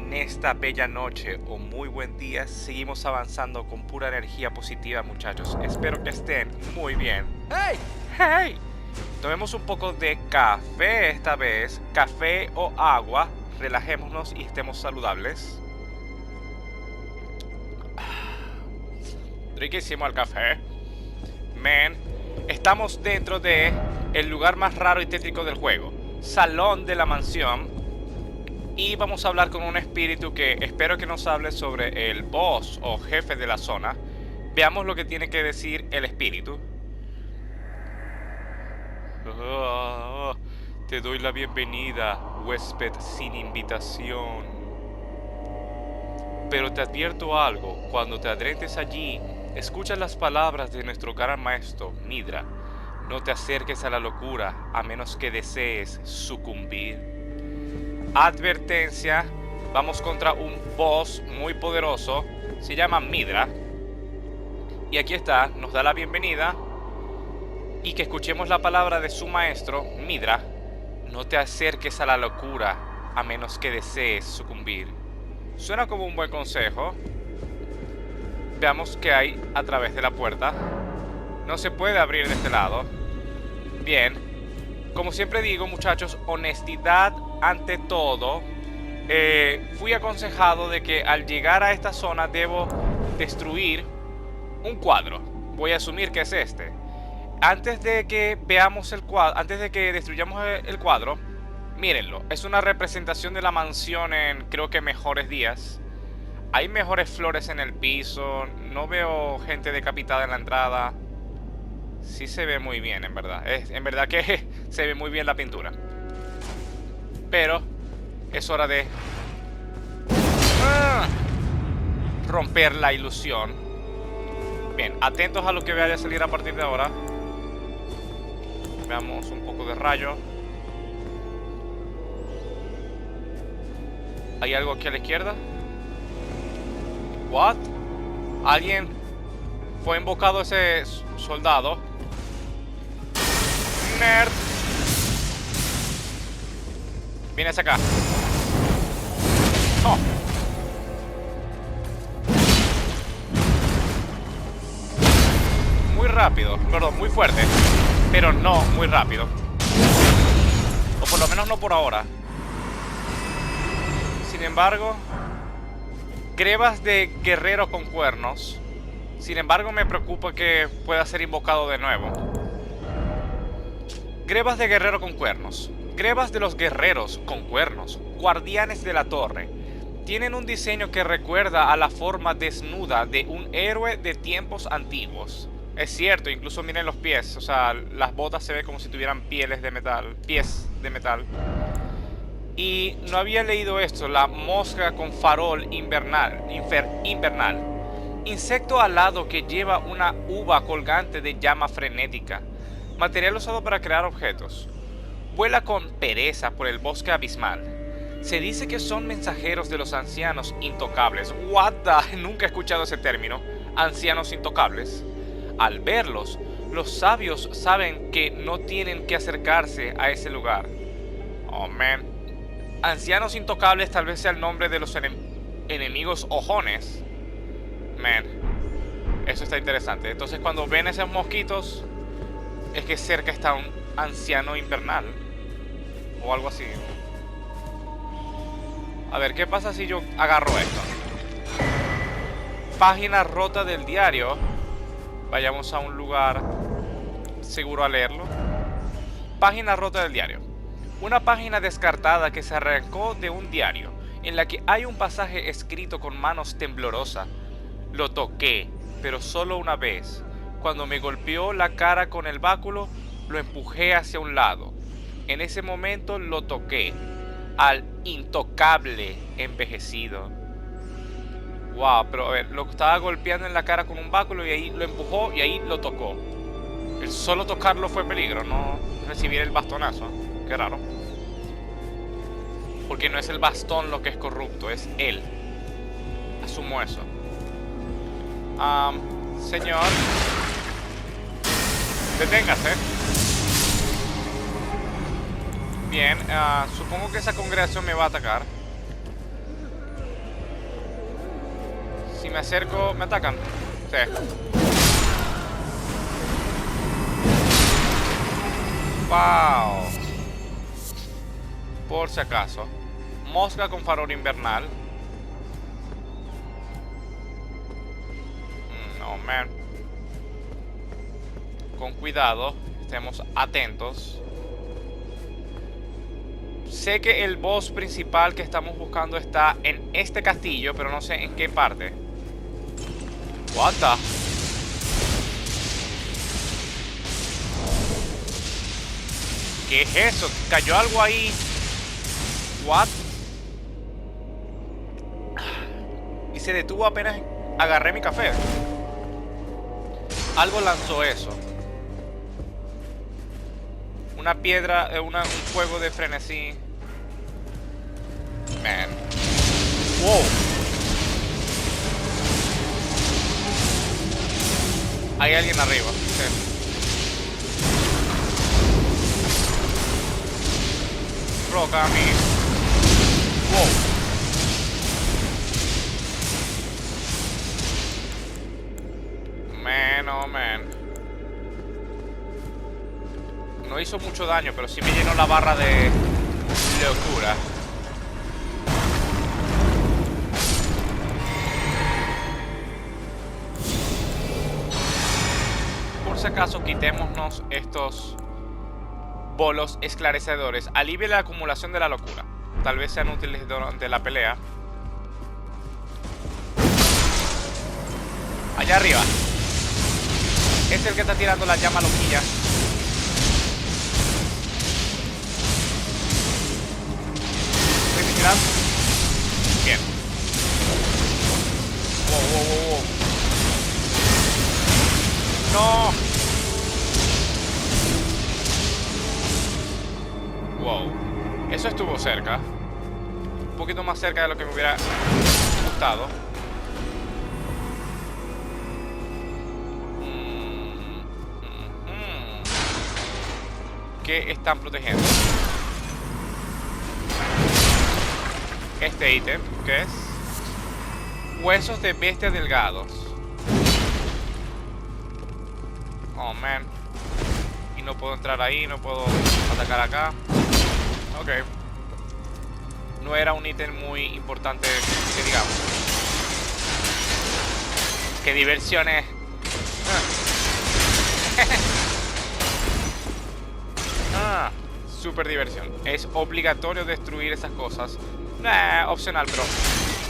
en esta bella noche o muy buen día. Seguimos avanzando con pura energía positiva, muchachos. Espero que estén muy bien. ¡Hey! ¡Hey! Tomemos un poco de café esta vez. Café o agua. Relajémonos y estemos saludables. Riquísimo el café. Man, estamos dentro de el lugar más raro y tétrico del juego. Salón de la mansión. Y vamos a hablar con un espíritu que espero que nos hable sobre el boss o jefe de la zona. Veamos lo que tiene que decir el espíritu. Te doy la bienvenida, huésped sin invitación. Pero te advierto algo, cuando te adentres allí, escucha las palabras de nuestro gran maestro, Midra. No te acerques a la locura, a menos que desees sucumbir. Advertencia, vamos contra un boss muy poderoso, se llama Midra. Y aquí está, nos da la bienvenida. Y que escuchemos la palabra de su maestro, Midra. No te acerques a la locura, a menos que desees sucumbir. Suena como un buen consejo. Veamos qué hay a través de la puerta. No se puede abrir de este lado. Bien. Como siempre digo, muchachos, honestidad ante todo. Fui aconsejado de que al llegar a esta zona debo destruir un cuadro. Voy a asumir que es este. Antes de que veamos el cuadro, antes de que destruyamos el cuadro, mírenlo. Es una representación de la mansión en, creo que, mejores días. Hay mejores flores en el piso. No veo gente decapitada en la entrada. Sí se ve muy bien, en verdad. En verdad que se ve muy bien la pintura. Pero es hora de romper la ilusión. Bien, atentos a lo que vaya a salir a partir de ahora. Veamos un poco de rayo. ¿Hay algo aquí a la izquierda? ¿What? ¿Alguien fue invocado ese soldado? Nerd. Vienes acá. Oh. Muy rápido, perdón, muy fuerte. Pero no muy rápido. O por lo menos no por ahora. Sin embargo, grebas de guerrero con cuernos. Sin embargo, me preocupa que pueda ser invocado de nuevo. Grebas de guerrero con cuernos. Grebas de los guerreros con cuernos. Guardianes de la torre. Tienen un diseño que recuerda a la forma desnuda de un héroe de tiempos antiguos. Es cierto, incluso miren los pies. O sea, las botas se ve como si tuvieran pieles de metal. Pies de metal. Y no había leído esto. La mosca con farol invernal. Insecto alado que lleva una uva colgante de llama frenética. Material usado para crear objetos. Vuela con pereza por el bosque abismal. Se dice que son mensajeros de los ancianos intocables. What the... Nunca he escuchado ese término. Ancianos intocables. Al verlos, los sabios saben que no tienen que acercarse a ese lugar. Oh, man. Ancianos intocables tal vez sea el nombre de los enemigos ojones. Man. Eso está interesante. Entonces cuando ven esos mosquitos, es que cerca está un anciano invernal. O algo así. A ver, ¿qué pasa si yo agarro esto? Página rota del diario. Vayamos a un lugar seguro a leerlo. Página rota del diario. Una página descartada que se arrancó de un diario, en la que hay un pasaje escrito con manos temblorosas. Lo toqué, pero solo una vez. Cuando me golpeó la cara con el báculo, lo empujé hacia un lado. En ese momento lo toqué. Al intocable envejecido. Wow, pero a ver, lo estaba golpeando en la cara con un báculo y ahí lo empujó y ahí lo tocó. El solo tocarlo fue peligro, no recibir el bastonazo. Qué raro. Porque no es el bastón lo que es corrupto, es él. Asumo eso. Señor. Deténgase. Bien, supongo que esa congregación me va a atacar. Si me acerco, ¿me atacan? Sí. Wow. Por si acaso. Mosca con farol invernal. No, man. Con cuidado. Estemos atentos. Sé que el boss principal que estamos buscando está en este castillo, pero no sé en qué parte. What the? ¿Qué es eso? ¿Cayó algo ahí? What? Y se detuvo apenas agarré mi café. Algo lanzó eso. Una piedra, un fuego de frenesí. Man. Wow. Hay alguien arriba. Sí. Roca a mí. Wow. Man, oh man. No hizo mucho daño, pero sí me llenó la barra de locura. Por si acaso, quitémonos estos bolos esclarecedores. Alivia la acumulación de la locura. Tal vez sean útiles durante la pelea. Allá arriba. Es el que está tirando la llama loquilla. Estoy vigilando. Bien. Wow, wow, wow, wow. No. Wow. Eso estuvo cerca. Un poquito más cerca de lo que me hubiera gustado. ¿Qué están protegiendo? Este ítem, ¿qué es? Huesos de bestias delgados. Oh, man. Y no puedo entrar ahí, no puedo atacar acá. Ok. No era un ítem muy importante, que digamos. Qué diversiones. Super diversión. Es obligatorio destruir esas cosas. Opcional, pero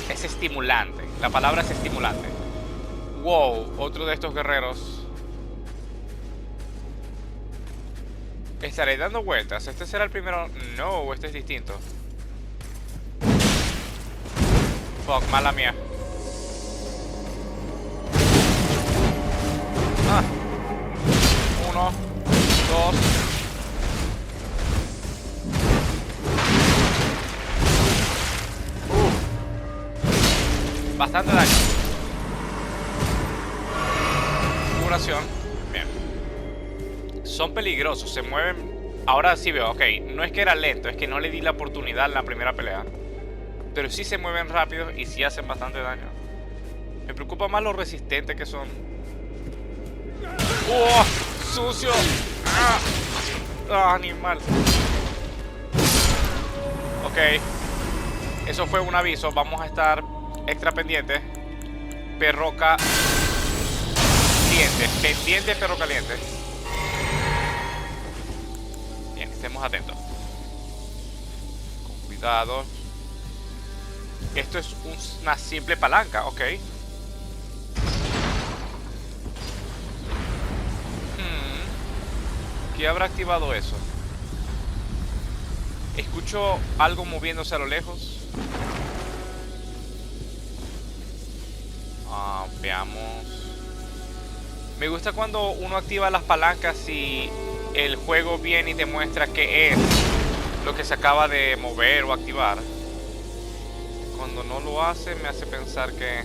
es estimulante. La palabra es estimulante. Wow, otro de estos guerreros. Estaré dando vueltas. ¿Este será el primero? No, este es distinto. Fuck, mala mía. Uno, dos. Bastante daño. Curación. Bien. Son peligrosos, se mueven. Ahora sí veo, ok. No es que era lento, es que no le di la oportunidad en la primera pelea. Pero sí se mueven rápido y sí hacen bastante daño. Me preocupa más lo resistentes que son. ¡Oh! ¡Sucio! ¡Ah! ¡Animal! Ok. Eso fue un aviso. Vamos a estar extra pendiente. Perro caliente. Pendiente perro caliente. Bien, estemos atentos. Con cuidado. Esto es una simple palanca, ok. ¿Qué habrá activado eso? Escucho algo moviéndose a lo lejos. Veamos. Me gusta cuando uno activa las palancas y el juego viene y te muestra qué es lo que se acaba de mover o activar. Cuando no lo hace, me hace pensar que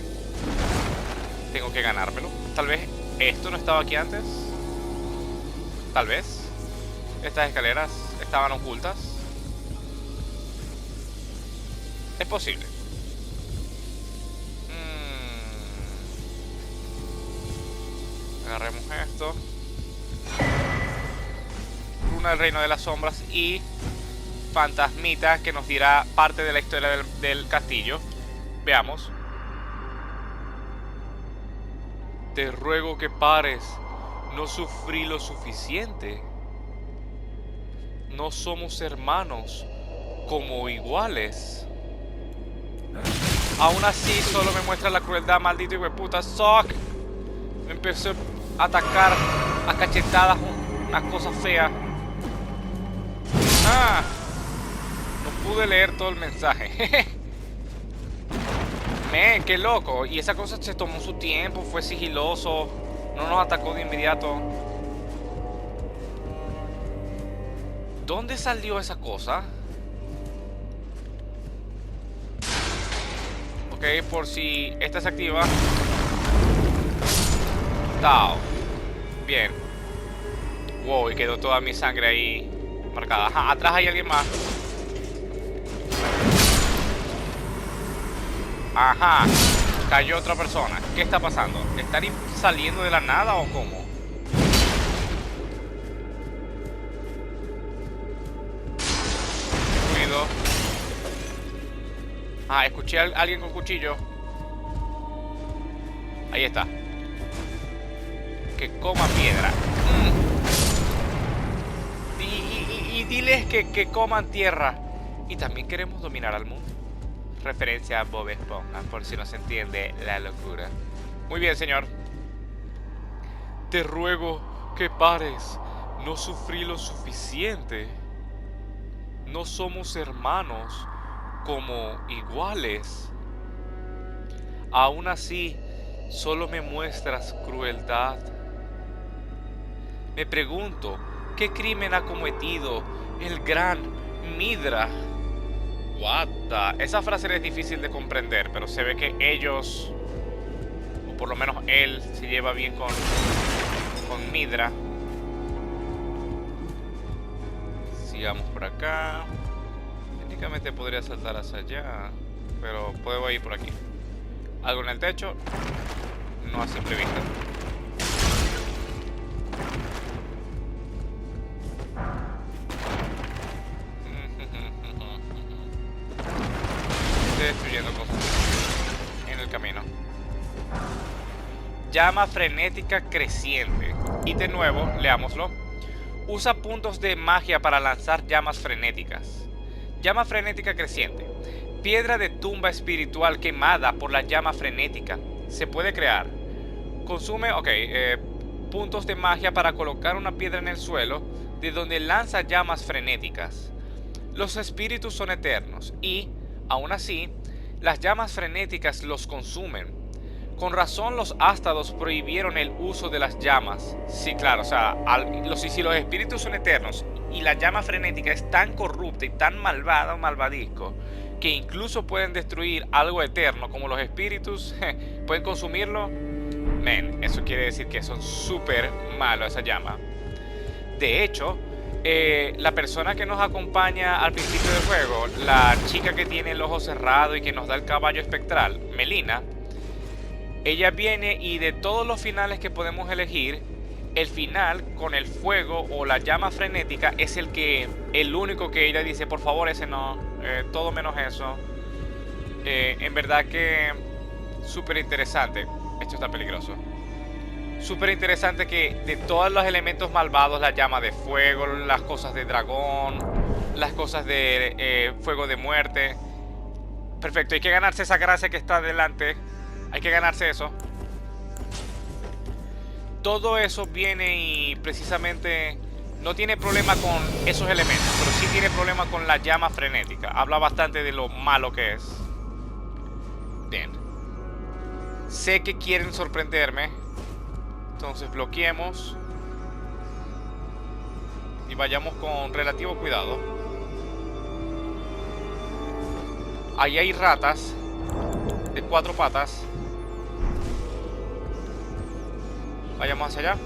tengo que ganármelo. Tal vez esto no estaba aquí antes. Tal vez estas escaleras estaban ocultas. Es posible. Agarremos esto. Runa del Reino de las Sombras y Fantasmita, que nos dirá parte de la historia del castillo. Veamos. Te ruego que pares. No sufrí lo suficiente. No somos hermanos como iguales. Aún así, solo me muestra la crueldad, maldito hijueputa. Sock. Me empezó a atacar a cachetadas, una cosa fea. Ah, no pude leer todo el mensaje. Men, qué loco. Y esa cosa se tomó su tiempo, fue sigiloso. No nos atacó de inmediato. ¿Dónde salió esa cosa? Ok, por si esta se activa. Tao. Bien. Wow, y quedó toda mi sangre ahí marcada. Ajá, atrás hay alguien más. Ajá. Cayó otra persona. ¿Qué está pasando? ¿Están saliendo de la nada o cómo? Ruido. Ah, escuché a alguien con cuchillo. Ahí está. Que coma piedra. Y diles que coman tierra. Y también queremos dominar al mundo. Referencia a Bob Esponja, por si no se entiende la locura. Muy bien, señor. Te ruego que pares. No sufrí lo suficiente. No somos hermanos como iguales. Aún así, solo me muestras crueldad. Me pregunto, ¿qué crimen ha cometido el gran Midra? What the... Esa frase es difícil de comprender, pero se ve que ellos, o por lo menos él, se lleva bien con Midra. Sigamos por acá. Técnicamente podría saltar hacia allá, pero puedo ir por aquí. ¿Algo en el techo? No a simple vista. Estoy destruyendo cosas en el camino. Llama frenética creciente. Ítem nuevo, leámoslo. Usa puntos de magia para lanzar llamas frenéticas. Llama frenética creciente. Piedra de tumba espiritual quemada por la llama frenética. Se puede crear. Consume, puntos de magia para colocar una piedra en el suelo de donde lanza llamas frenéticas. Los espíritus son eternos y, aún así, las llamas frenéticas los consumen. Con razón los ástados prohibieron el uso de las llamas. Sí, claro, o sea, si los espíritus son eternos y la llama frenética es tan corrupta y tan malvada o malvadisco que incluso pueden destruir algo eterno como los espíritus, pueden consumirlo. Men, eso quiere decir que son súper malos esa llama. De hecho, la persona que nos acompaña al principio del juego, la chica que tiene el ojo cerrado y que nos da el caballo espectral, Melina, ella viene y de todos los finales que podemos elegir, el final con el fuego o la llama frenética es el único que ella dice, por favor ese no, todo menos eso. En verdad que súper interesante. Esto está peligroso. Súper interesante que de todos los elementos malvados, la llama de fuego, las cosas de dragón, las cosas de fuego de muerte. Perfecto, hay que ganarse esa gracia que está delante. Hay que ganarse eso. Todo eso viene y precisamente no tiene problema con esos elementos, pero sí tiene problema con la llama frenética. Habla bastante de lo malo que es. Bien. Sé que quieren sorprenderme. Entonces bloqueemos. Y vayamos con relativo cuidado. Ahí hay ratas de 4 patas. Vayamos hacia allá.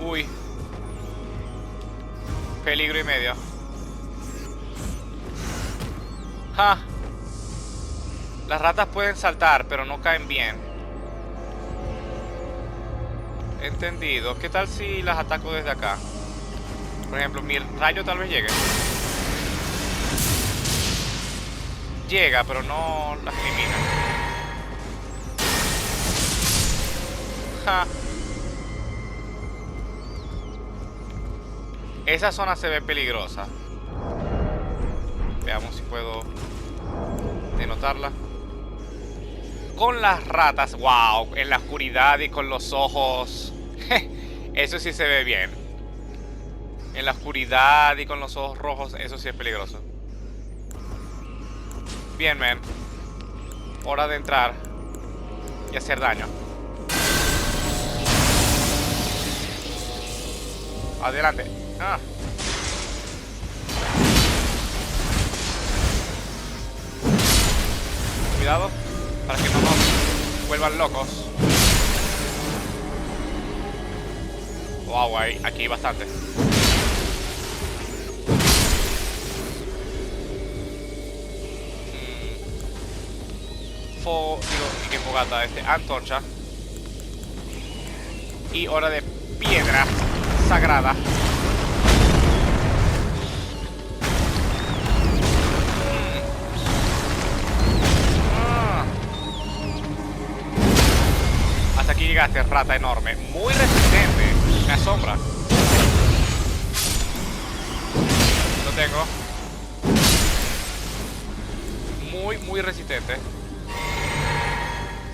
Uy. Peligro y medio. ¡Ja! Las ratas pueden saltar, pero no caen bien. Entendido. ¿Qué tal si las ataco desde acá? Por ejemplo, mi rayo tal vez llegue. Llega, pero no las elimina. Ja. Esa zona se ve peligrosa. Veamos si puedo denotarla. Con las ratas, wow, en la oscuridad y con los ojos. Eso sí se ve bien. En la oscuridad y con los ojos rojos, eso sí es peligroso. Bien, men. Hora de entrar y hacer daño. Adelante. Ah. Cuidado para que no nos vuelvan locos. Wow, aquí hay bastante. ¿Y qué fogata? Antorcha. Y hora de piedra sagrada. Hasta aquí llegaste, rata enorme. Muy resistente. Me asombra. Lo tengo. Muy resistente.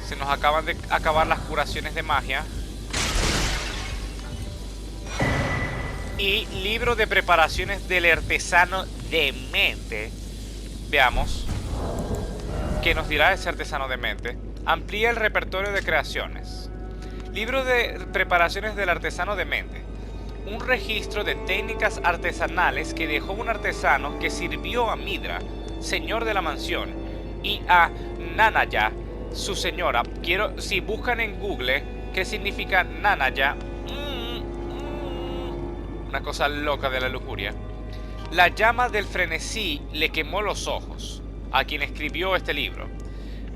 Se nos acaban de acabar las curaciones de magia. Y libro de preparaciones del artesano de mente. Veamos qué nos dirá ese artesano de mente. Amplía el repertorio de creaciones. Libro de preparaciones del artesano de mente. Un registro de técnicas artesanales que dejó un artesano que sirvió a Midra, señor de la mansión, y a Nanaya, su señora. Si buscan en Google qué significa Nanaya, una cosa loca de la lujuria. La llama del frenesí le quemó los ojos a quien escribió este libro.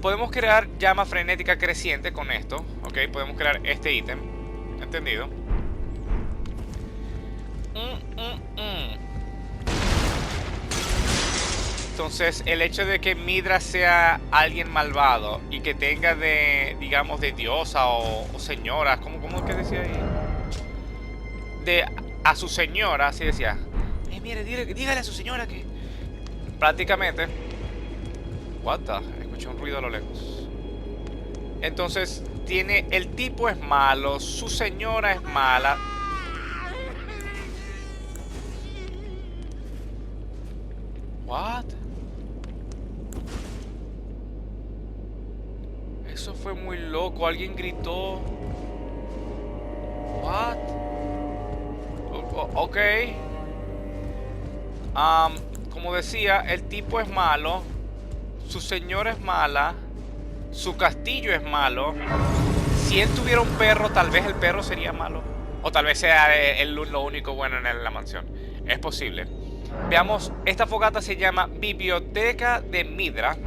Podemos crear llama frenética creciente con esto, ¿ok? Podemos crear este ítem, ¿entendido? Entonces, el hecho de que Midra sea alguien malvado y que tenga de, digamos, de diosa o señora, ¿cómo que decía ahí? A su señora, así decía. Mire, dígale a su señora que... Prácticamente... What the... Escuché un ruido a lo lejos. Entonces, el tipo es malo, su señora es mala. What? Eso fue muy loco. Alguien gritó. What? Ok. Como decía, el tipo es malo. Su señora es mala. Su castillo es malo. Si él tuviera un perro, tal vez el perro sería malo. O tal vez sea lo único bueno en la mansión. Es posible. Veamos, esta fogata se llama Biblioteca de Midra.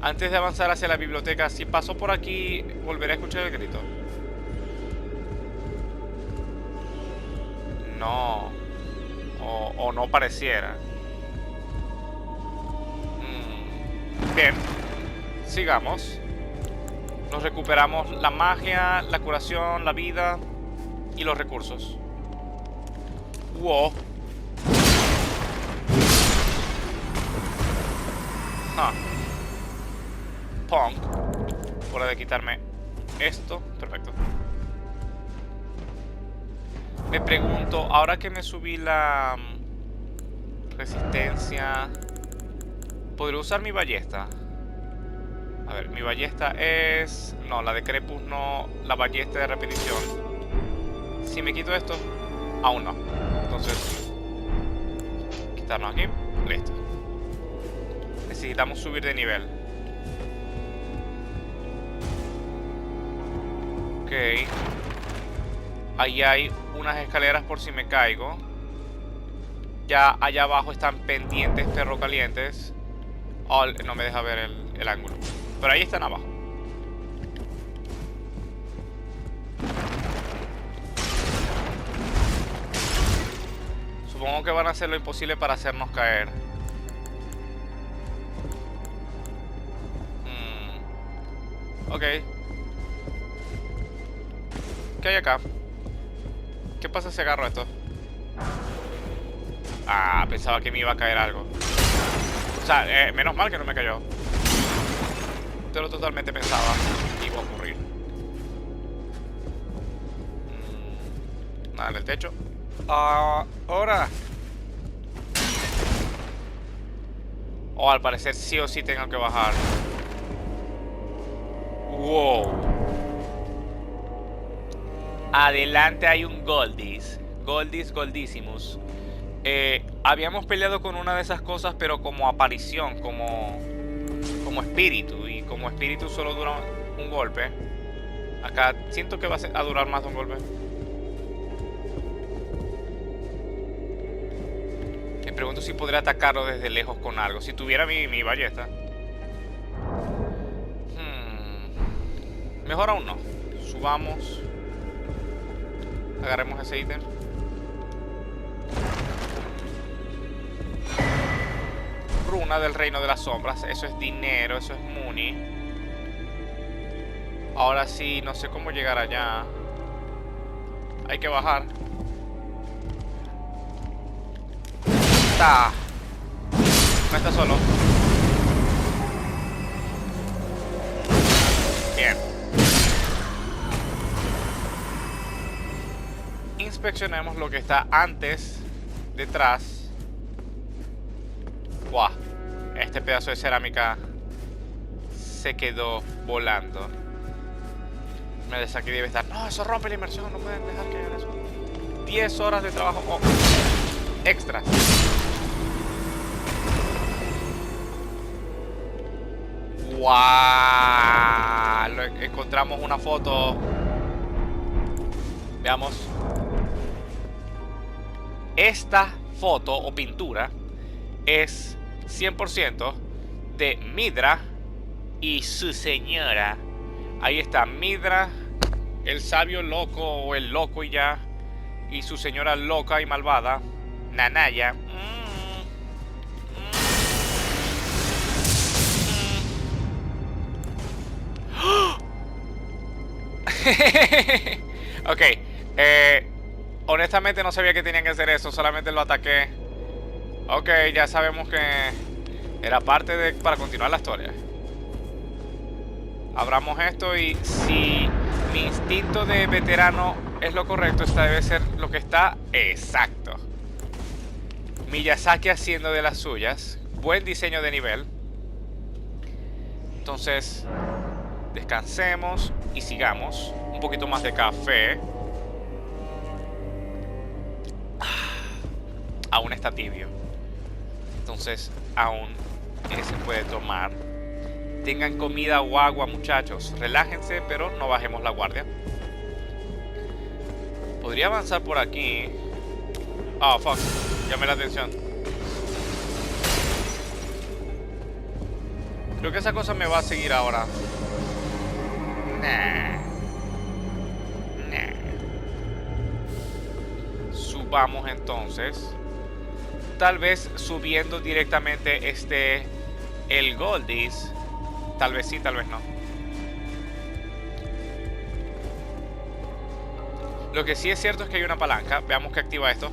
Antes de avanzar hacia la biblioteca, si paso por aquí, volveré a escuchar el grito. No. O no pareciera. Bien. Sigamos. Nos recuperamos la magia, la curación, la vida y los recursos. Wow. Punk. Hora de quitarme esto. Perfecto. Me pregunto, ahora que me subí la resistencia, ¿podré usar mi ballesta? A ver, mi ballesta es... No, la de Crepus no. La ballesta de repetición. Si me quito esto, aún no. Entonces, quitarnos aquí. Listo. Necesitamos subir de nivel. Ok. Ahí hay unas escaleras por si me caigo. Ya allá abajo están pendientes ferrocalientes. Oh, no me deja ver el ángulo. pero ahí están abajo. Supongo que van a hacer lo imposible para hacernos caer. Ok. ¿Qué hay acá? ¿Qué pasa si agarro esto? Ah, pensaba que me iba a caer algo. O sea, menos mal que no me cayó. Pero totalmente pensaba que iba a ocurrir. Nada en el techo. Ahora. Oh, al parecer sí o sí tengo que bajar. Wow. Adelante hay un Goldis. Goldis Goldisimus. Habíamos peleado con una de esas cosas, pero como aparición, como espíritu. Y como espíritu solo dura un golpe. Acá siento que va a durar más de un golpe. Me pregunto si podría atacarlo desde lejos con algo. Si tuviera mi ballesta. Mejor aún no. Subamos. Agarremos ese ítem. Runa del reino de las sombras. Eso es dinero, eso es money. Ahora sí, no sé cómo llegar allá. Hay que bajar. No está solo. Bien. Inspeccionemos lo que está antes, detrás. ¡Guau! Este pedazo de cerámica se quedó volando. Me desde aquí debe estar. No, eso rompe la inmersión. No pueden dejar que hagan eso. 10 horas de trabajo extras. ¡Wow! Encontramos una foto. Veamos. Esta foto o pintura es 100% de Midra y su señora. Ahí está Midra, el sabio loco o el loco y ya. Y su señora loca y malvada, Nanaya. Ok, honestamente no sabía que tenían que hacer eso, solamente lo ataqué. Ok, ya sabemos que era parte de... para continuar la historia. Abramos esto y si mi instinto de veterano es lo correcto, esta debe ser lo que está exacto. Miyazaki haciendo de las suyas. Buen diseño de nivel. Entonces, descansemos y sigamos. Un poquito más de café. Aún está tibio. Entonces, aún se puede tomar. Tengan comida o agua, muchachos. Relájense, pero no bajemos la guardia. Podría avanzar por aquí. Oh, fuck. Llamé la atención. Creo que esa cosa me va a seguir ahora. Nah. Subamos entonces. Tal vez subiendo directamente el Goldis. Tal vez sí, tal vez no. Lo que sí es cierto es que hay una palanca. Veamos que activa esto.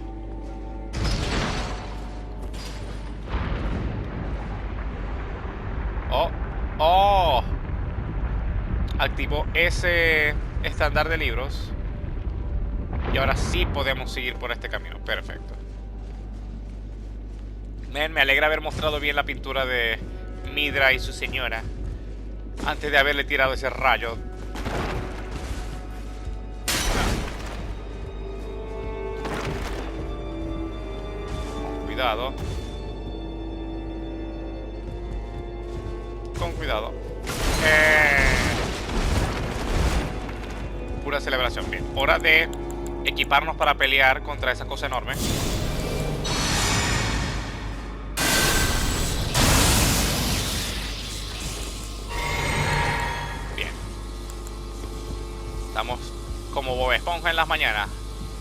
Oh. Activó ese estándar de libros. Y ahora sí podemos seguir por este camino. Perfecto. Me alegra haber mostrado bien la pintura de Midra y su señora antes de haberle tirado ese rayo. Cuidado. Con cuidado. Pura celebración. Bien. Hora de equiparnos para pelear contra esa cosa enorme. Bob Esponja en las mañanas.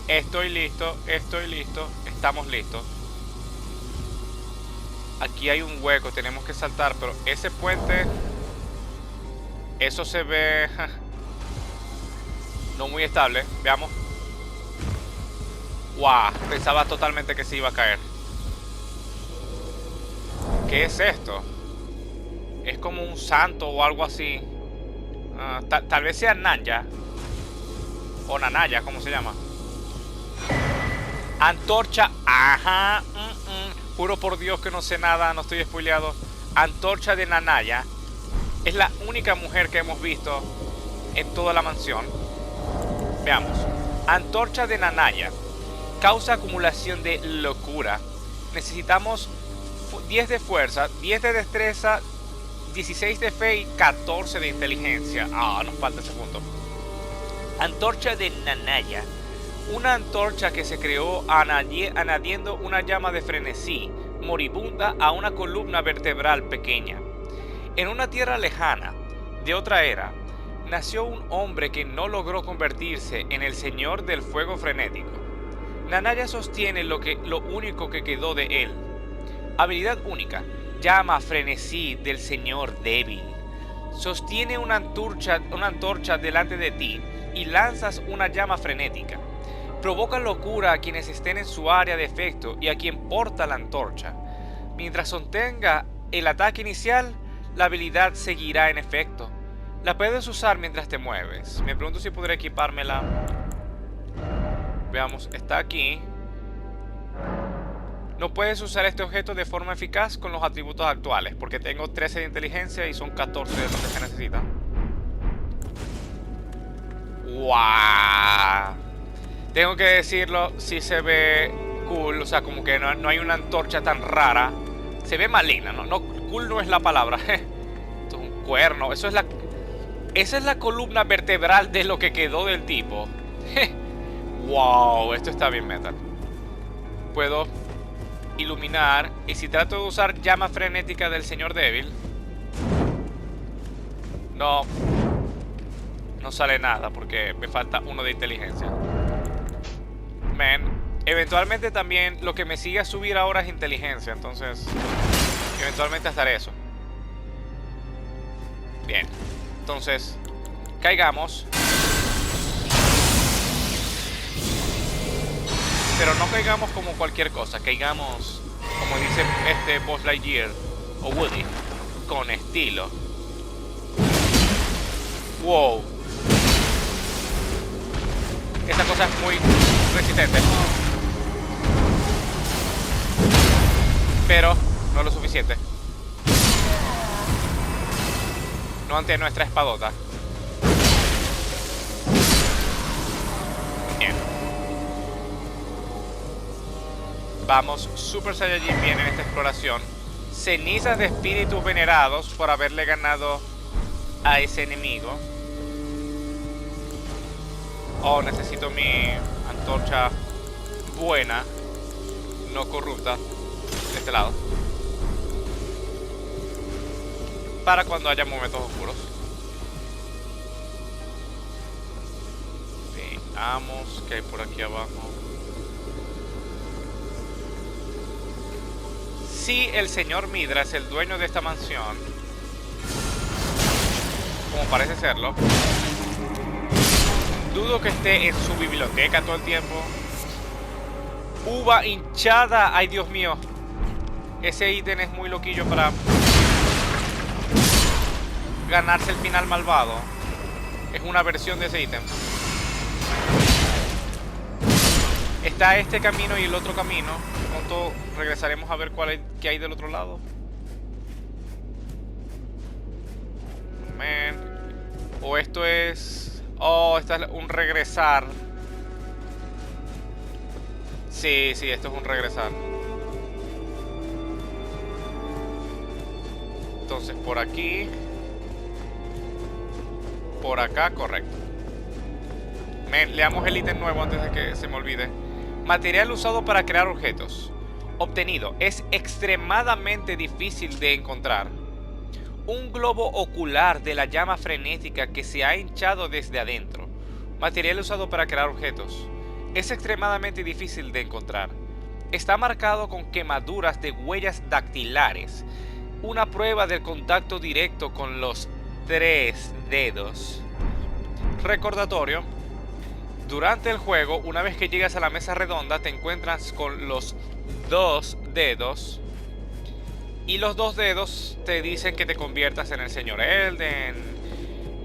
Estoy listo, estamos listos. Aquí hay un hueco, tenemos que saltar, pero ese puente, eso se ve no muy estable. Veamos. Wow, pensaba totalmente que se iba a caer. ¿Qué es esto? Es como un santo o algo así. Tal vez sea Nanya. O Nanaya, ¿cómo se llama? Antorcha. Ajá. Juro por Dios que no sé nada, no estoy spoileado. Antorcha de Nanaya. Es la única mujer que hemos visto en toda la mansión. Veamos. Antorcha de Nanaya. Causa acumulación de locura. Necesitamos 10 de fuerza, 10 de destreza, 16 de fe y 14 de inteligencia. Nos falta ese punto. Antorcha de Nanaya. Una antorcha que se creó añadiendo una llama de frenesí moribunda a una columna vertebral pequeña. En una tierra lejana, de otra era, nació un hombre que no logró convertirse en el señor del fuego frenético. Nanaya sostiene lo único que quedó de él. Habilidad única. Llama frenesí del señor débil. Sostiene una antorcha delante de ti y lanzas una llama frenética. Provoca locura a quienes estén en su área de efecto y a quien porta la antorcha. Mientras sostenga el ataque inicial, la habilidad seguirá en efecto. La puedes usar mientras te mueves. Me pregunto si podré equipármela. Veamos, está aquí. No puedes usar este objeto de forma eficaz con los atributos actuales, porque tengo 13 de inteligencia y son 14 de los que se necesitan. ¡Wow! Tengo que decirlo, sí se ve cool, o sea, como que no hay una antorcha tan rara. Se ve maligna, no, cool no es la palabra. Esto es un cuerno, esa es la columna vertebral de lo que quedó del tipo. Wow, esto está bien metal. Puedo iluminar, y si trato de usar llama frenética del señor débil, no sale nada porque me falta 1 de inteligencia. Eventualmente también lo que me sigue a subir ahora es inteligencia, entonces eventualmente hasta eso. Bien, entonces caigamos, pero no caigamos como cualquier cosa, caigamos como dice Buzz Lightyear o Woody, con estilo. Wow, esta cosa es muy resistente, pero no lo suficiente. No ante nuestra espadota. Bien. Vamos Super Saiyajin bien en esta exploración. Cenizas de espíritus venerados por haberle ganado a ese enemigo. Necesito mi antorcha buena, no corrupta, de este lado, para cuando haya momentos oscuros. Veamos qué hay por aquí abajo. Si el señor Midra es el dueño de esta mansión, como parece serlo, dudo que esté en su biblioteca todo el tiempo. Uva hinchada. Ay, Dios mío. Ese ítem es muy loquillo para ganarse el final malvado. Es una versión de ese ítem. Está este camino y el otro camino. Pronto regresaremos a ver qué hay del otro lado. O esto es... esto es un regresar. Sí, esto es un regresar. Entonces, por aquí. Por acá, correcto. Leamos el ítem nuevo antes de que se me olvide. Material usado para crear objetos. Obtenido. Es extremadamente difícil de encontrar. Un globo ocular de la llama frenética que se ha hinchado desde adentro. Material usado para crear objetos. Es extremadamente difícil de encontrar. Está marcado con quemaduras de huellas dactilares. Una prueba del contacto directo con los 3 dedos. Recordatorio. Durante el juego, una vez que llegas a la mesa redonda, te encuentras con los 2 dedos. Y los 2 dedos te dicen que te conviertas en el señor Elden.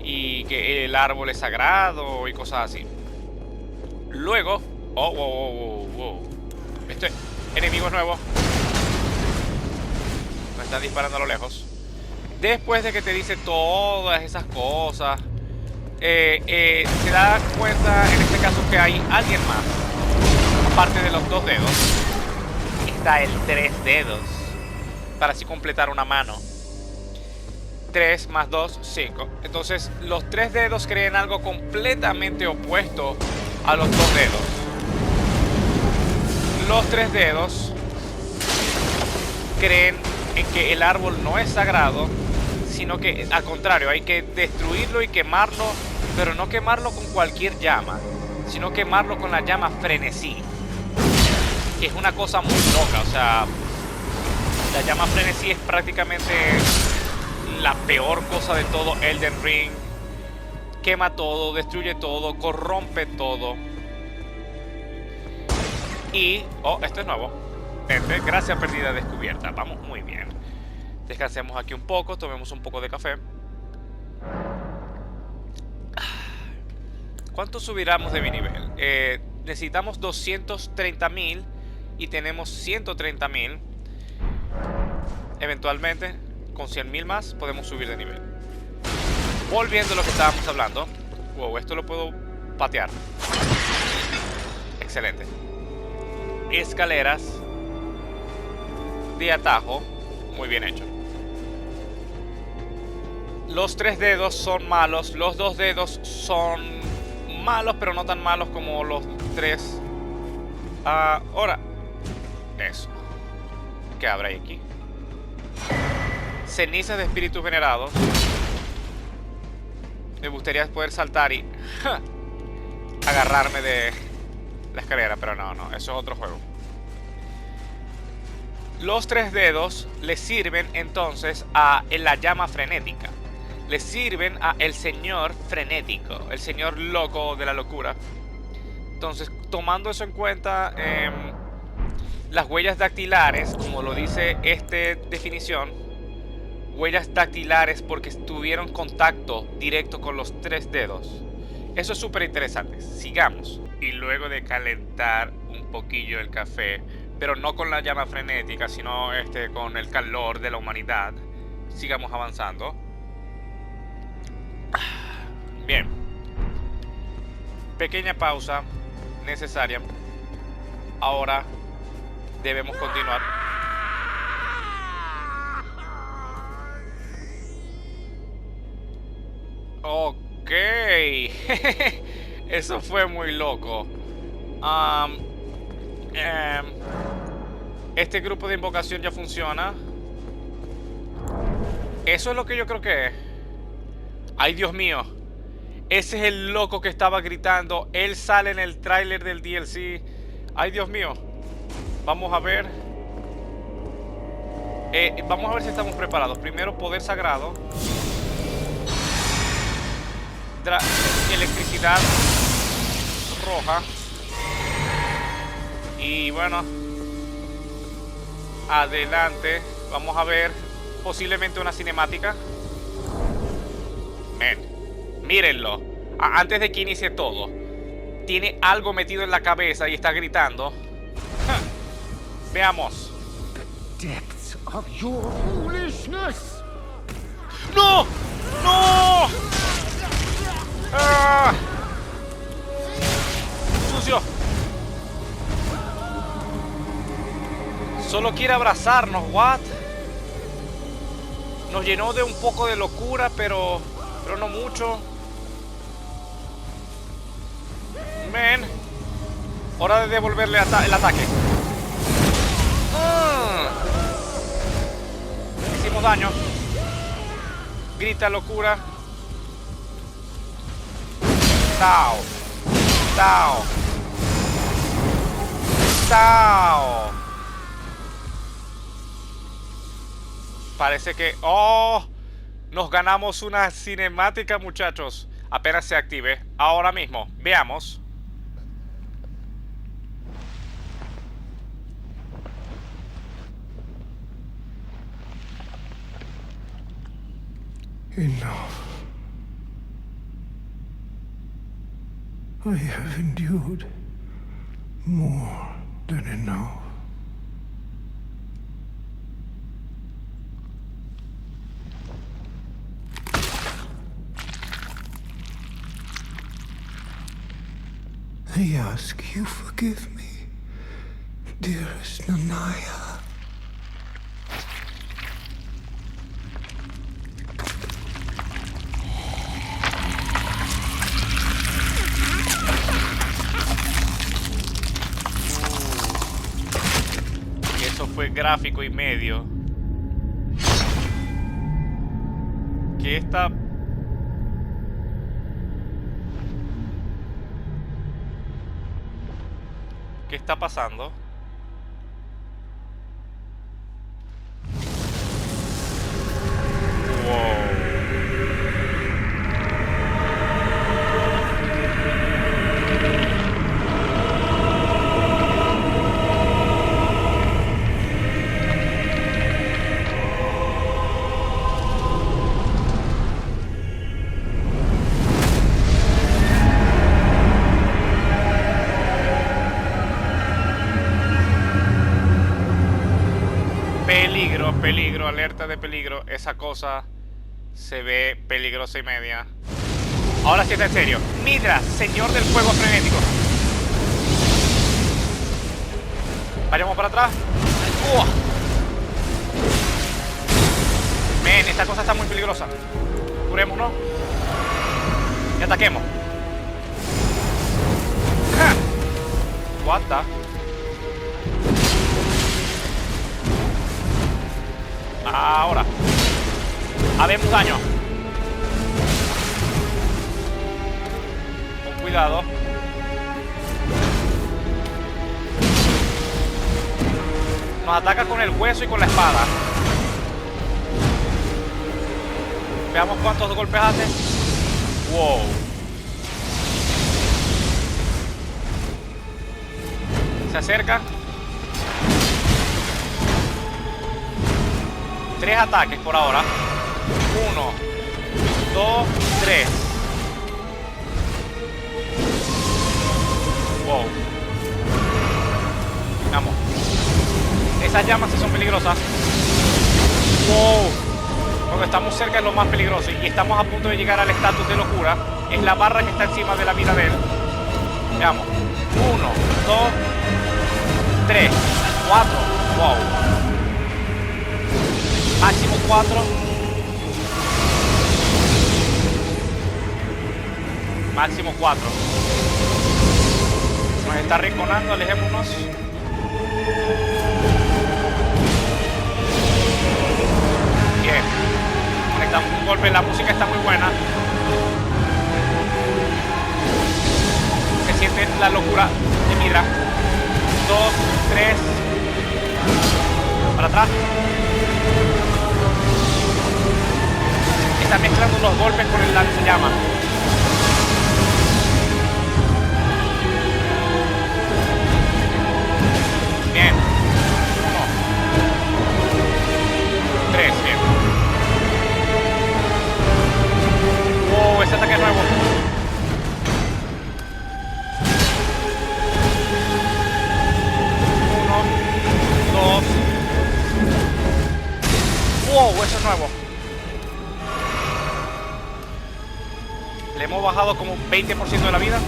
Y que el árbol es sagrado y cosas así. Luego... Oh, wow, wow, wow. Este enemigo es nuevo. Me están disparando a lo lejos. Después de que te dice todas esas cosas, se da cuenta en este caso que hay alguien más. Aparte de los 2 dedos, está el 3 dedos. Para así completar una mano. 3 más 2, 5. Entonces los 3 dedos creen algo completamente opuesto a los 2 dedos. Los 3 dedos creen en que el árbol no es sagrado, sino que al contrario, hay que destruirlo y quemarlo, pero no quemarlo con cualquier llama, sino quemarlo con la llama frenesí, que es una cosa muy loca. O sea, la llama frenesí es prácticamente la peor cosa de todo Elden Ring. Quema todo, destruye todo, corrompe todo. Y... oh, esto es nuevo. Gracias, perdida descubierta. Vamos muy bien. Descansemos aquí un poco, tomemos un poco de café. ¿Cuánto subiremos de mi nivel? Necesitamos 230.000 y tenemos 130.000. Eventualmente, con 100.000 más, podemos subir de nivel. Volviendo a lo que estábamos hablando. Wow, esto lo puedo patear. Excelente. Escaleras de atajo. Muy bien hecho. Los 3 dedos son malos. Los 2 dedos son malos, pero no tan malos como los 3. Ahora. Eso. ¿Qué habrá aquí? Cenizas de espíritus venerados. Me gustaría poder saltar y agarrarme de la escalera, pero no, eso es otro juego. Los 3 dedos le sirven entonces a la llama frenética. Le sirven a el señor frenético, el señor loco de la locura. Entonces, tomando eso en cuenta, las huellas dactilares, como lo dice esta definición, huellas dactilares porque tuvieron contacto directo con los 3 dedos. Eso es súper interesante. Sigamos. Y luego de calentar un poquillo el café, pero no con la llama frenética, sino con el calor de la humanidad, sigamos avanzando. Bien. Pequeña pausa necesaria. Ahora debemos continuar. Ok. Eso fue muy loco. Este grupo de invocación ya funciona. Eso es lo que yo creo que es. Ay, Dios mío. Ese es el loco que estaba gritando. Él sale en el tráiler del DLC. Ay, Dios mío. Vamos a ver. Vamos a ver si estamos preparados. Primero, poder sagrado. Electricidad roja. Y bueno, adelante. Vamos a ver posiblemente una cinemática. Mírenlo. Antes de que inicie todo, tiene algo metido en la cabeza y está gritando. Veamos. Depths of your foolishness. ¡No! ¡No! ¡Ah! ¡Sucio! Solo quiere abrazarnos, ¿what? Nos llenó de un poco de locura, pero no mucho. Men. Hora de devolverle el ataque. Hicimos daño. Grita locura. Chao. Tao. Tao. Parece que... ¡Oh! Nos ganamos una cinemática, muchachos. Apenas se active. Ahora mismo. Veamos. Enough. I have endured more than enough. I ask you forgive me, dearest Nanaya. Y eso fue gráfico y medio. ¿Qué está? ¿Qué está pasando? Peligro, peligro, alerta de peligro. Esa cosa se ve peligrosa y media. Ahora sí está en serio. Midra, señor del fuego frenético. Vayamos para atrás. Men, esta cosa está muy peligrosa. Curémonos y ataquemos. What the? Ahora. Habemos daño. Con cuidado. Nos ataca con el hueso y con la espada. Veamos cuántos golpes hace. Wow. Se acerca. 3 ataques por ahora. 1, 2, 3. Wow. Vamos. Esas llamas sí son peligrosas. Wow. Cuando estamos cerca es lo más peligroso. Y estamos a punto de llegar al estatus de locura. Es la barra que está encima de la vida de él. Veamos. 1, 2, 3, 4. Wow. Máximo 4. Máximo 4. Nos está rinconando, alejémonos. Bien. Conectamos un golpe, la música está muy buena. Se siente la locura de Midra. 2, 3. Para atrás. Está mezclando los golpes con el lanzallamas. Bien. 1, 3, bien. Wow, ese ataque es nuevo. 1, 2. Wow, eso es nuevo. Le hemos bajado como 20% de la vida.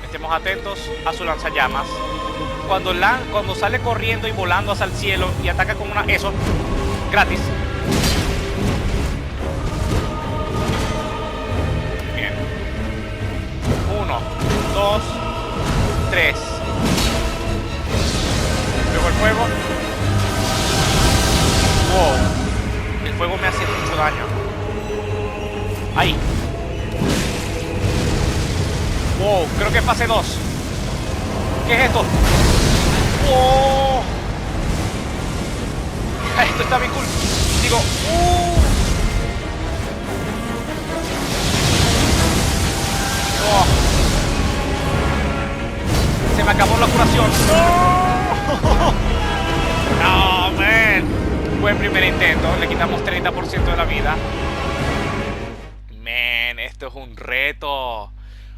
Estemos atentos a su lanzallamas. Cuando sale corriendo y volando hacia el cielo y ataca con una... Eso, gratis. Bien. 1, 2, 3. Luego el fuego. Wow. El fuego me hace mucho daño. Ahí. Wow, creo que es fase 2. ¿Qué es esto? ¡Oh! Esto está bien cool. Digo, oh. Se me acabó la curación. ¡No! No, man. Buen primer intento. Le quitamos 30% de la vida. Man, esto es un reto.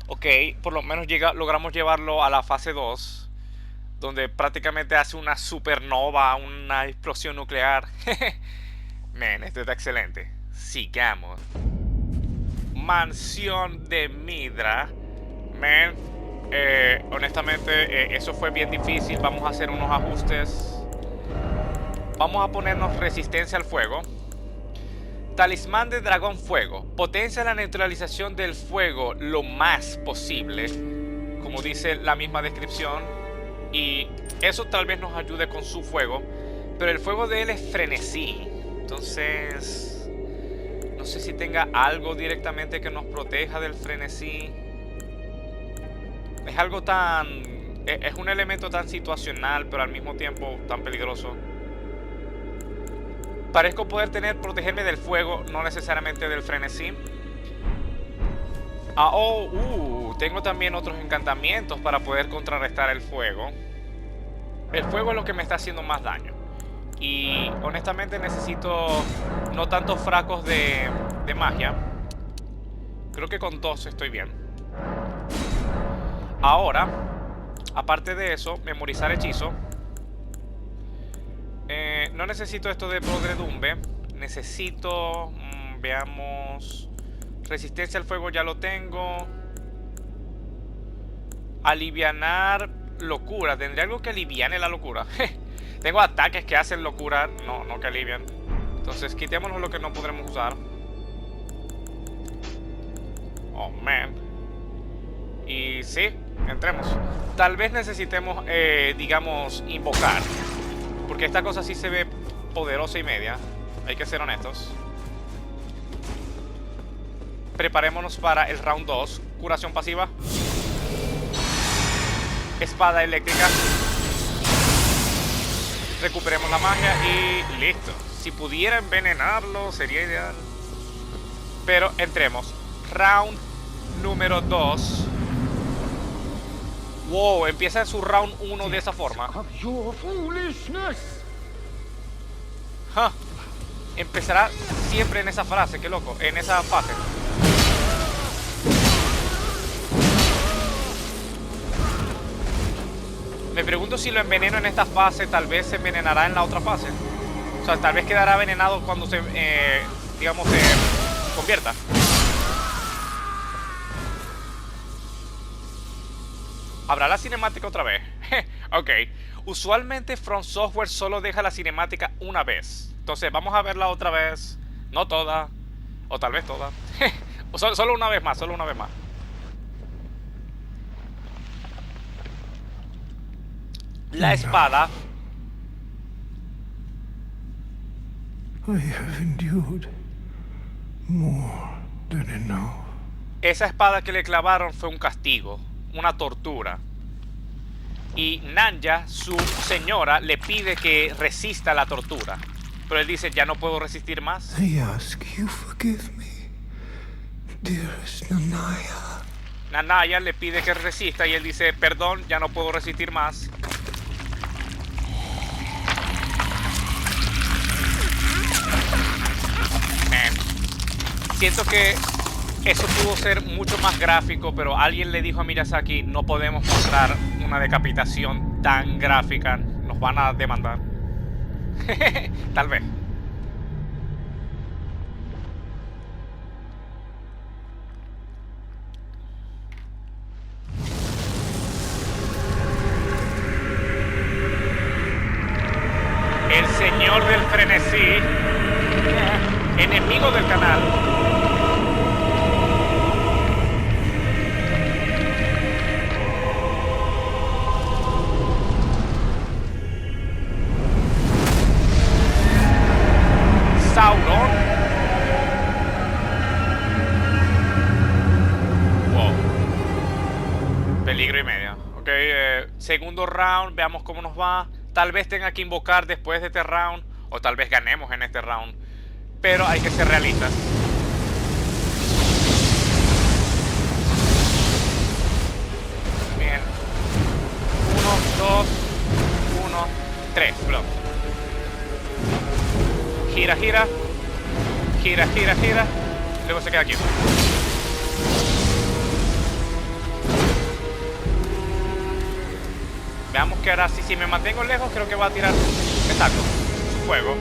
Ok, por lo menos logramos llevarlo a la fase 2, donde prácticamente hace una supernova, una explosión nuclear. Man, esto está excelente. Sigamos. Mansión de Midra. Man, honestamente, eso fue bien difícil. Vamos a hacer unos ajustes. Vamos a ponernos resistencia al fuego. Talismán de dragón fuego. Potencia la neutralización del fuego lo más posible, como dice la misma descripción. Y eso tal vez nos ayude con su fuego. Pero el fuego de él es frenesí. Entonces, no sé si tenga algo directamente que nos proteja del frenesí. Es algo tan... es un elemento tan situacional, pero al mismo tiempo tan peligroso. Parezco poder protegerme del fuego, no necesariamente del frenesí. Tengo también otros encantamientos para poder contrarrestar el fuego. El fuego es lo que me está haciendo más daño. Y honestamente necesito no tantos frascos de magia. Creo que con 2 estoy bien. Ahora, aparte de eso, memorizar hechizo. No necesito esto de podredumbre. Necesito... veamos... Resistencia al fuego ya lo tengo. Alivianar locura. ¿Tendría algo que aliviane la locura? Tengo ataques que hacen locura. No que alivian. Entonces quitémonos lo que no podremos usar. Oh, man. Y sí, entremos. Tal vez necesitemos, digamos, invocar. Porque esta cosa sí se ve poderosa y media. Hay que ser honestos. Preparémonos para el round 2. Curación pasiva. Espada eléctrica. Recuperemos la magia y listo. Si pudiera envenenarlo sería ideal. Pero entremos. Round número 2. Wow, empieza su round 1 de esa forma. Empezará siempre en esa frase, qué loco, en esa fase. Me pregunto si lo enveneno en esta fase, tal vez se envenenará en la otra fase. O sea, tal vez quedará envenenado cuando se, digamos, se convierta. ¿Habrá la cinemática otra vez? Ok. Usualmente From Software solo deja la cinemática una vez. Entonces vamos a verla otra vez. No toda. O tal vez toda. Solo una vez más, solo una vez más. La espada. I have endured more than enough. Esa espada que le clavaron fue un castigo, una tortura. Y Nanya, su señora, le pide que resista la tortura. Pero él dice, ya no puedo resistir más. I ask you forgive me, dearest Nanaya. Nanaya le pide que resista y él dice, perdón, ya no puedo resistir más. Siento que eso pudo ser mucho más gráfico, pero alguien le dijo a Miyazaki, no podemos mostrar una decapitación tan gráfica, nos van a demandar. Tal vez. El señor del frenesí, enemigo del canal. Sauron. Peligro y medio. Ok, segundo round, veamos cómo nos va. Tal vez tenga que invocar después de este round, o tal vez ganemos en este round. Pero hay que ser realistas. Bien. 1, 2, 1, 3. Bro. Gira, gira. Gira, gira, gira. Luego se queda aquí. Veamos qué hará. Si me mantengo lejos, creo que va a tirar. Exacto. Fuego.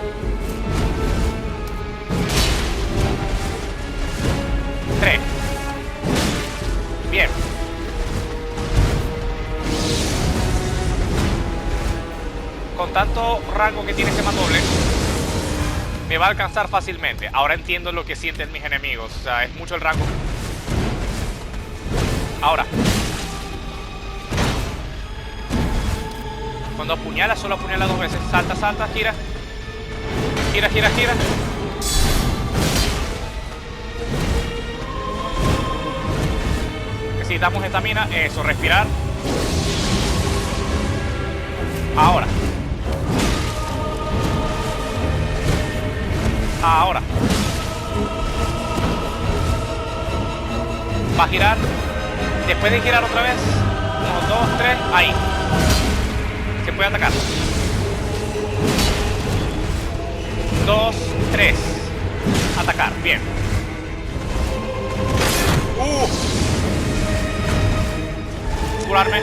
Tres. Bien. Con tanto rango que tiene ese mandoble, me va a alcanzar fácilmente. Ahora entiendo lo que sienten mis enemigos. O sea, es mucho el rango. Ahora. Cuando apuñala, solo apuñala 2 veces. Salta, salta, gira. Gira, gira, gira. Necesitamos estamina. Eso, respirar. Ahora. Ahora. Va a girar. Después de girar otra vez. 1, 2, 3. Ahí. Se puede atacar. 2, 3. Atacar. Bien. Curarme.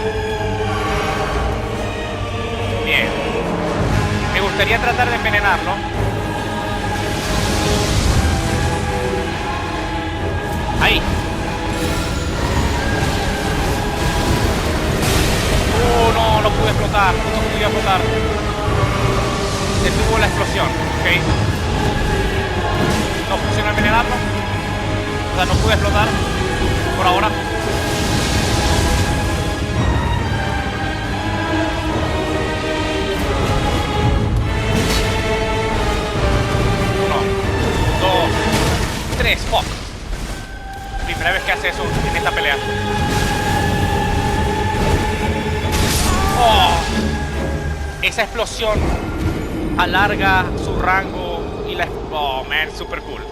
Bien. Me gustaría tratar de envenenarlo. Ahí. No, no pude explotar. No pude explotar. Detuvo la explosión. Ok. No funcionó envenenarlo. O sea, no pude explotar. Por ahora. Fuck. Primera vez que hace eso en esta pelea. Oh. Esa explosión alarga su rango y la... Oh, man, super cool.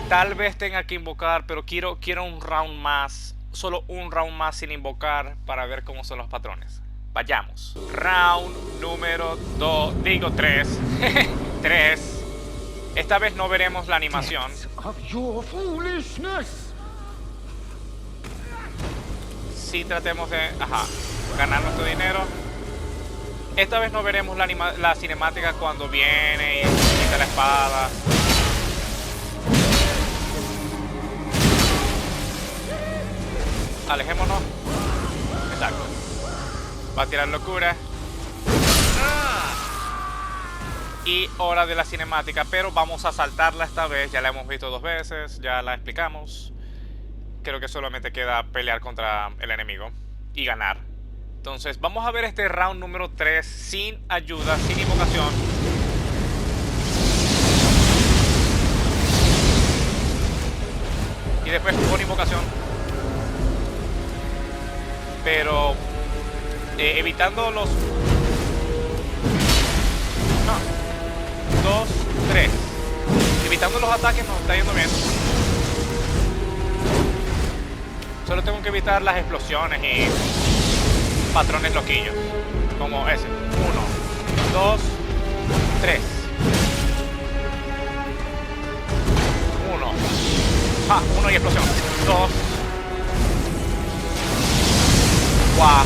Tal vez tenga que invocar, pero quiero un round más. Solo un round más sin invocar para ver cómo son los patrones. Vayamos. Round número 2. Digo 3. 3. Esta vez no veremos la animación. Sí, tratemos de ganar nuestro dinero. Esta vez no veremos la cinemática cuando viene y quita la espada. Alejémonos. Exacto. Va a tirar locura. Y hora de la cinemática, pero vamos a saltarla esta vez. Ya la hemos visto 2 veces, ya la explicamos. Creo que solamente queda pelear contra el enemigo y ganar. Entonces vamos a ver este round número 3 sin ayuda, sin invocación. Y después con invocación. Pero evitando los... No. 2, 3. Evitando los ataques nos está yendo bien. Solo tengo que evitar las explosiones y patrones loquillos. Como ese. 1, 2, 3. 1. 1 y explosión. 2. ¡Guau!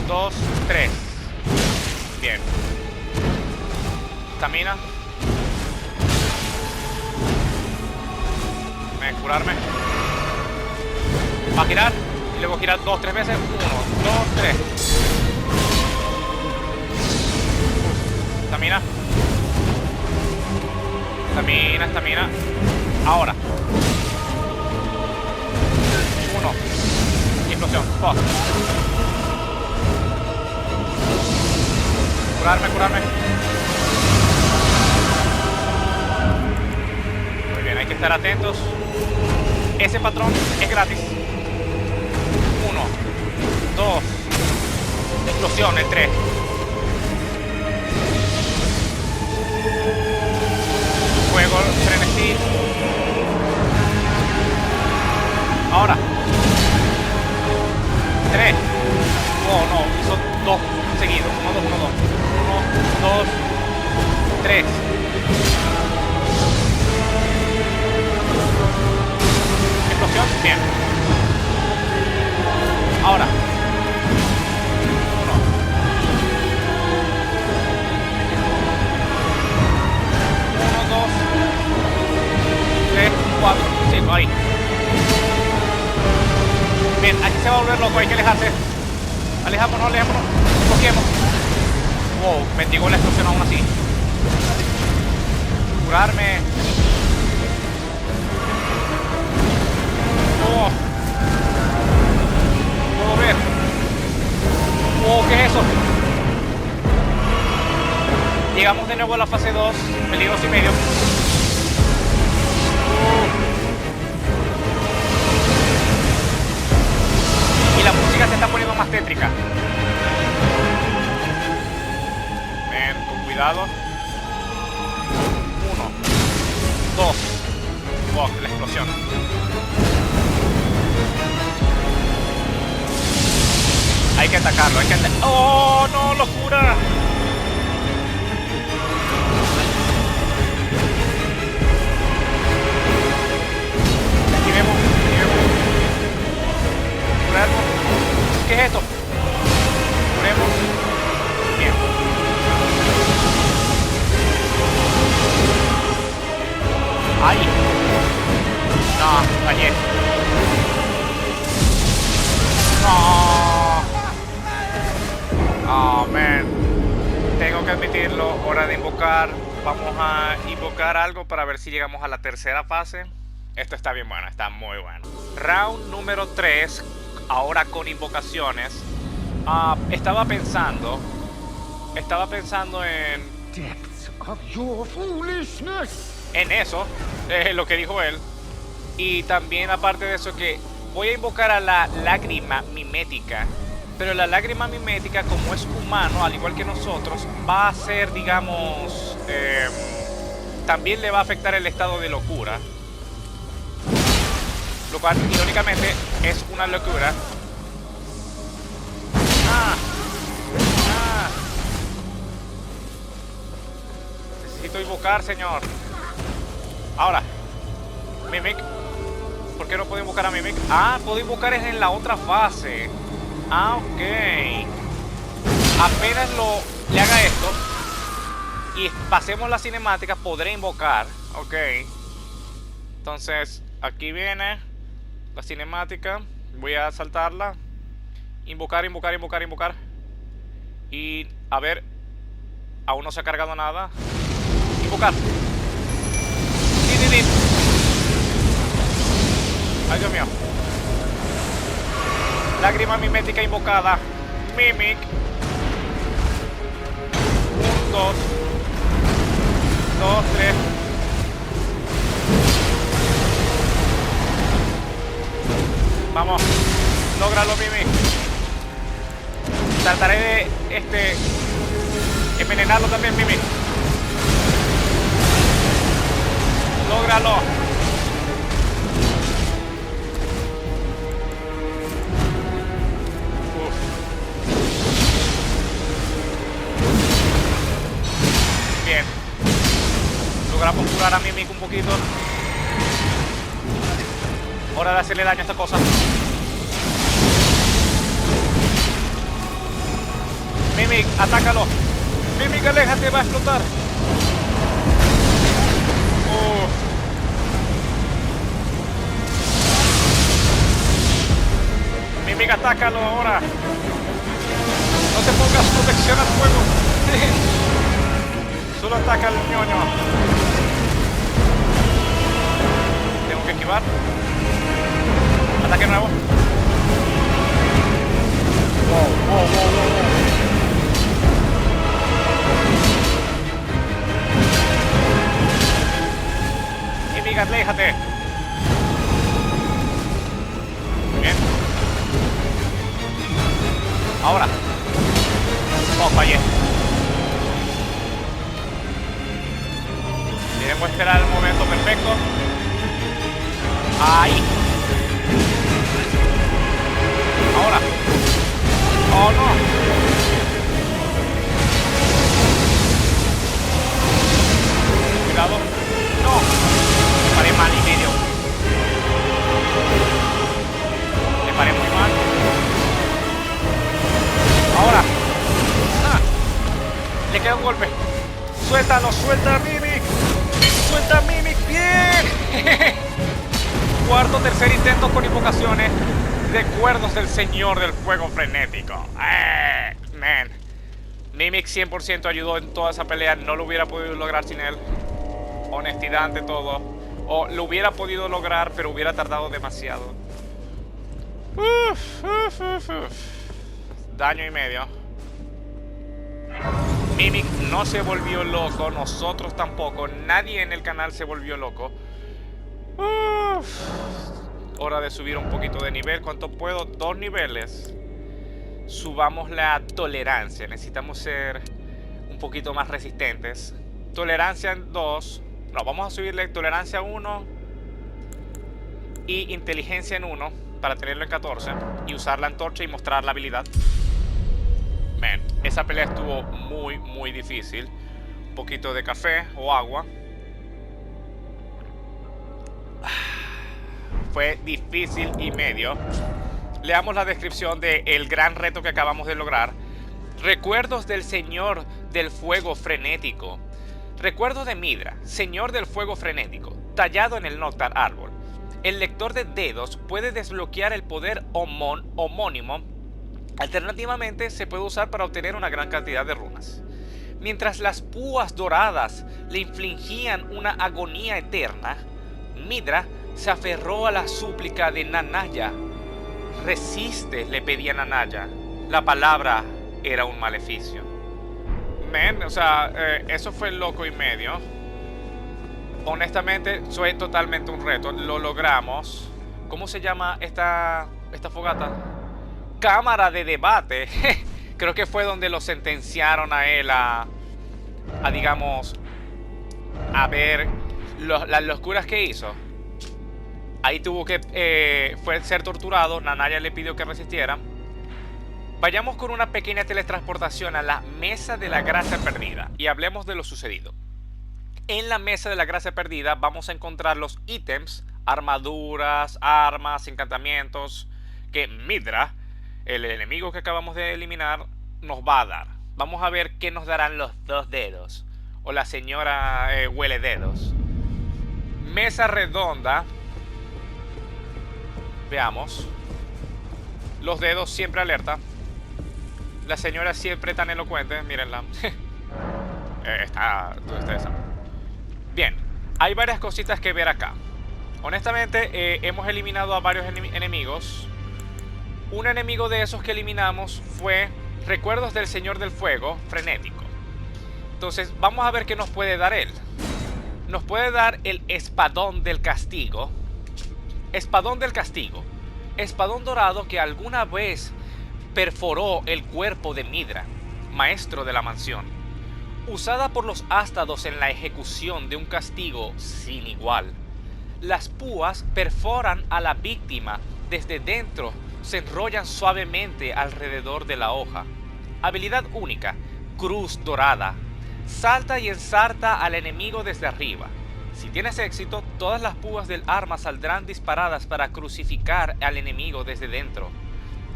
2, 3. Bien. Estamina. Voy a curarme. Va a girar. Y luego girar 2, 3 veces. 1, 2, 3. Estamina. Estamina, estamina. Ahora. 1. Y explosión. Fuck. Curarme, curarme. Muy bien, hay que estar atentos. Ese patrón es gratis. 1, 2. Explosión, el 3. Fuego, frenesí. Ahora. 3. Oh, no, hizo 2 seguidos. 1, 2, 1, 2. 1, 2, 3. Explosión, bien. Ahora. 1, 2, 3, 4, 5, ahí. Bien, aquí se va a volver loco, hay que alejarse. Alejámonos, alejámonos. Bloqueemos. Wow, me llegó la explosión aún así. Curarme. Oh. Puedo ver. Oh, ¿qué es eso? Llegamos de nuevo a la fase 2, peligros y medio. Y la música se está poniendo más tétrica. Ven, con cuidado. 1, 2. Wow, la explosión. Hay que atacarlo, hay que atacarlo. ¡Oh, no! ¡Locura! Aquí vemos, aquí vemos. Curarnos. ¿Qué es esto? Curemos. Bien. ¡Ay! No, fallé. No. Oh, man. Tengo que admitirlo. Hora de invocar. Vamos a invocar algo para ver si llegamos a la tercera fase. Esto está bien bueno, está muy bueno. Round número 3. Ahora con invocaciones. Estaba pensando en Depths of your foolishness. en eso, lo que dijo él. Y también aparte de eso que voy a invocar a la lágrima mimética. Pero la lágrima mimética, como es humano, al igual que nosotros, va a ser, digamos, también le va a afectar el estado de locura. Lo cual, irónicamente, es una locura. Necesito invocar, señor. Ahora, Mimic. ¿Por qué no puedo invocar a Mimic? Puedo invocar en la otra fase. Ok. Apenas le haga esto y pasemos la cinemática, podré invocar. Ok. Entonces, aquí viene la cinemática. Voy a saltarla. Invocar, invocar, invocar, invocar. Y a ver. Aún no se ha cargado nada. Invocar. Ay, Dios mío. Lágrima mimética invocada. Mimic. 1, 2. 2, 3. Vamos. Lógralo, Mimic. Trataré de envenenarlo también, Mimic. Lógralo. Bien. Logramos curar a Mimic un poquito. Hora de hacerle daño a esta cosa. Mimic, atácalo. Mimic, aléjate, va a explotar. Mimic, atácalo ahora. No te pongas protección al fuego. Solo ataca al ñoño. Tengo que esquivar. Ataque nuevo. Wow, wow, wow, wow. Mimic, aléjate. Muy bien. Ahora. Oh, fallé. Debemos esperar el momento perfecto. Ahí. Ahora. Oh, no. Cuidado. No. Me paré mal y medio. Me paré muy mal. Ahora. Ah. Le queda un golpe. Suéltalo, suelta a Mimic. Suelta a Mimic. Bien. Cuarto, tercer intento con invocaciones. Recuerdos del Señor del Fuego Frenético. Man. Mimic 100% ayudó en toda esa pelea. No lo hubiera podido lograr sin él. Honestidad ante todo. O lo hubiera podido lograr, pero hubiera tardado demasiado. Daño y medio. Mimic no se volvió loco. Nosotros tampoco. Nadie en el canal se volvió loco. Hora de subir un poquito de nivel. ¿Cuánto puedo? 2 niveles. Subamos la tolerancia. Necesitamos ser un poquito más resistentes. Tolerancia en 2. No, vamos a subirle tolerancia 1 y inteligencia en 1 para tenerlo en 14 y usar la antorcha y mostrar la habilidad. Man, esa pelea estuvo muy difícil. Un poquito de café o agua. Fue difícil y medio. Leamos la descripción del gran reto que acabamos de lograr. Recuerdos del Señor del Fuego Frenético. Recuerdo de Midra, Señor del Fuego Frenético, tallado en el Noctar Árbol. El lector de dedos puede desbloquear el poder homónimo. Alternativamente, se puede usar para obtener una gran cantidad de runas. Mientras las púas doradas le infligían una agonía eterna, Midra se aferró a la súplica de Nanaya. Resiste, le pedía Nanaya. La palabra era un maleficio. Man, o sea, eso fue loco y medio. Honestamente, fue totalmente un reto. Lo logramos. ¿Cómo se llama esta fogata? Cámara de debate. Creo que fue donde lo sentenciaron a él a digamos, a ver las locuras que hizo. Ahí tuvo que ser torturado. Nanaya le pidió que resistiera. Vayamos con una pequeña teletransportación a la Mesa de la Gracia Perdida y hablemos de lo sucedido. En la Mesa de la Gracia Perdida vamos a encontrar los ítems, armaduras, armas, encantamientos que Midra, el enemigo que acabamos de eliminar, nos va a dar. Vamos a ver qué nos darán los 2 dedos o la señora huele dedos. Mesa redonda. Veamos. Los dedos siempre alerta. La señora siempre tan elocuente. Mírenla. ¿Dónde está esa? Bien. Hay varias cositas que ver acá. Honestamente, hemos eliminado a varios enemigos. Un enemigo de esos que eliminamos fue Recuerdos del Señor del Fuego Frenético. Entonces, vamos a ver qué nos puede dar él. Nos puede dar el Espadón del Castigo. Espadón del Castigo. Espadón dorado que alguna vez perforó el cuerpo de Midra, maestro de la mansión. Usada por los ástados en la ejecución de un castigo sin igual. Las púas perforan a la víctima desde dentro, se enrollan suavemente alrededor de la hoja. Habilidad única, Cruz Dorada. Salta y ensarta al enemigo desde arriba. Si tienes éxito, todas las púas del arma saldrán disparadas para crucificar al enemigo desde dentro.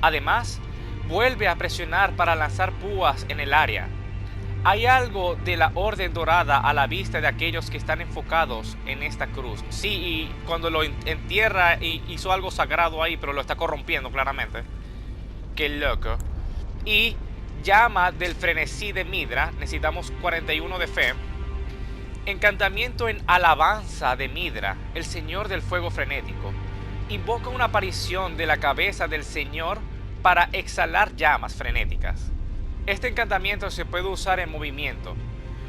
Además, vuelve a presionar para lanzar púas en el área. Hay algo de la Orden Dorada a la vista de aquellos que están enfocados en esta cruz. Sí, y cuando lo entierra hizo algo sagrado ahí, pero lo está corrompiendo claramente. Qué loco. Y llama del frenesí de Midra. Necesitamos 41 de fe. Encantamiento en alabanza de Midra, el Señor del Fuego Frenético. Invoca una aparición de la cabeza del Señor para exhalar llamas frenéticas. Este encantamiento se puede usar en movimiento.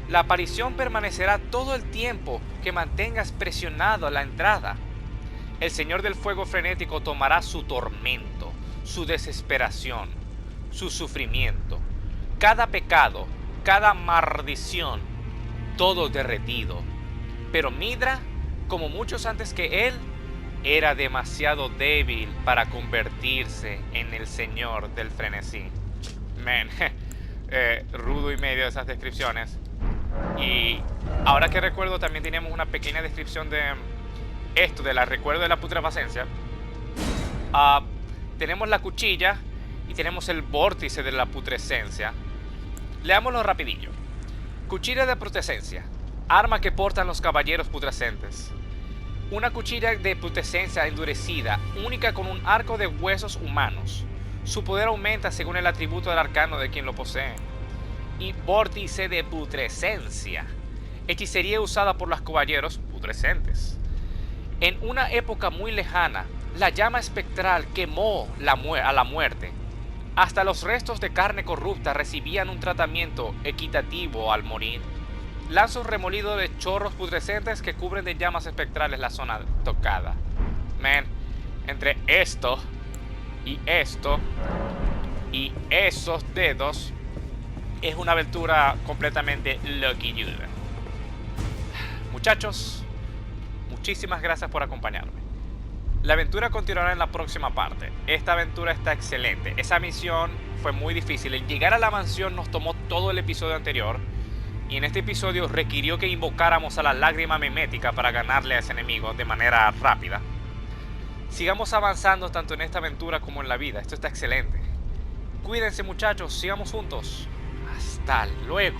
La aparición permanecerá todo el tiempo que mantengas presionado la entrada. El Señor del Fuego frenético tomará su tormento, su desesperación, su sufrimiento, cada pecado, cada maldición, todo derretido. Pero Midra, como muchos antes que él, era demasiado débil para convertirse en el Señor del frenesí. Man, rudo y medio esas descripciones. Y ahora que recuerdo, también tenemos una pequeña descripción de esto, de la recuerdo de la putrefacencia. Tenemos la cuchilla y tenemos el vórtice de la putrescencia. Leámoslo rapidillo. Cuchilla de putrescencia, arma que portan los caballeros putrescentes. Una cuchilla de putrescencia endurecida, única con un arco de huesos humanos. Su poder aumenta según el atributo del arcano de quien lo posee. Y vórtice de putrescencia, hechicería usada por los caballeros putrescentes. En una época muy lejana, la llama espectral quemó a la muerte. Hasta los restos de carne corrupta recibían un tratamiento equitativo al morir. Lanza un remolido de chorros putrescentes que cubren de llamas espectrales la zona tocada. Man, entre esto y esos dedos es una aventura completamente loquilluda. Muchachos, muchísimas gracias por acompañarme. La aventura continuará en la próxima parte. Esta aventura está excelente. Esa misión fue muy difícil. El llegar a la mansión nos tomó todo el episodio anterior. Y en este episodio requirió que invocáramos a la lágrima mimética para ganarle a ese enemigo de manera rápida. Sigamos avanzando tanto en esta aventura como en la vida. Esto está excelente. Cuídense, muchachos, sigamos juntos. Hasta luego.